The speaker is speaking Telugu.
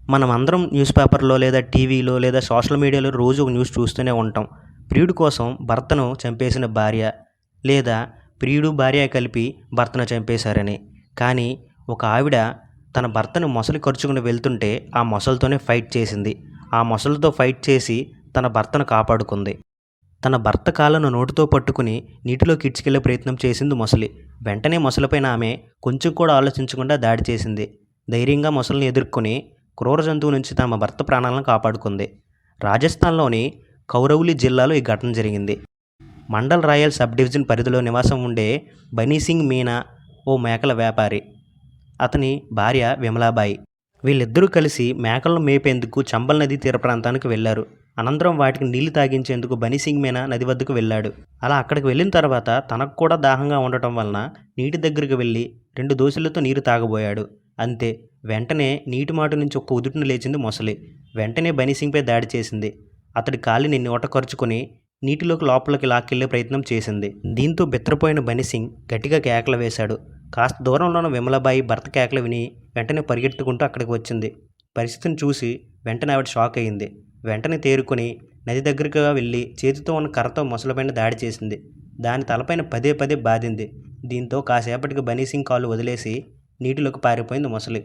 మనమందరం న్యూస్ పేపర్‌లో లేదా టీవీలో లేదా సోషల్ మీడియాలో రోజు ఒక న్యూస్ చూస్తూనే ఉంటాం. ప్రియుడి కోసం భర్తను చంపేసిన భార్య లేదా ప్రియుడు, భార్య కలిపి భర్తను చంపేశారని. కానీ ఒక ఆవిడ తన భర్తను మొసలి కరుచుకుని వెళ్తుంటే ఆ మొసలితోనే ఫైట్ చేసింది. ఆ మొసలితో ఫైట్ చేసి తన భర్తను కాపాడుకుంది. తన భర్త కాళ్ళను నోటితో పట్టుకుని నీటిలోకి ఈడ్చుకెళ్లే ప్రయత్నం చేసింది మొసలి. వెంటనే మొసలిపైన ఆమె కొంచెం కూడా ఆలోచించకుండా దాడి చేసింది. ధైర్యంగా మొసలిని ఎదుర్కొని క్రూర జంతువు నుంచి తమ భర్త ప్రాణాలను కాపాడుకుంది. రాజస్థాన్లోని కౌరౌలి జిల్లాలో ఈ ఘటన జరిగింది. మండల్ రాయల్ సబ్ డివిజన్ పరిధిలో నివాసం ఉండే బనీసింగ్ మీనా ఓ మేకల వ్యాపారి. అతని భార్య విమలాబాయి. వీళ్ళిద్దరూ కలిసి మేకలను మేపేందుకు చంబల్ నదీ తీర ప్రాంతానికి వెళ్లారు. అనంతరం వాటికి నీళ్లు తాగించేందుకు బనీసింగ్ మీనా నది వద్దకు వెళ్ళాడు. అలా అక్కడికి వెళ్ళిన తర్వాత తనకు కూడా దాహంగా ఉండటం వలన నీటి దగ్గరికి వెళ్ళి 2 దోసెలతో నీరు తాగబోయాడు. అంతే, వెంటనే నీటి మాటు నుంచి ఒక్క ఉదుటున లేచింది మొసలి. వెంటనే బనీసింగ్పై దాడి చేసింది. అతడి కాలిని నోట కరుచుకొని నీటిలోకి లోపలికి లాక్కెళ్లే ప్రయత్నం చేసింది. దీంతో బిత్తరపోయిన బనీసింగ్ గట్టిగా కేకలు వేశాడు. కాస్త దూరంలో ఉన్న విమలాబాయి భర్త కేకలు విని వెంటనే పరిగెత్తుకుంటూ అక్కడికి వచ్చింది. పరిస్థితిని చూసి వెంటనే ఆవిడ షాక్ అయింది. వెంటనే తేరుకొని నది దగ్గరగా వెళ్ళి చేతితో ఉన్న కర్రతో మొసలిపైన దాడి చేసింది. దాని తలపైన పదే పదే బాదింది. దీంతో కాసేపటికి బనీసింగ్ కాళ్ళు వదిలేసి నీటిలోకి పారిపోయింది మొసలి.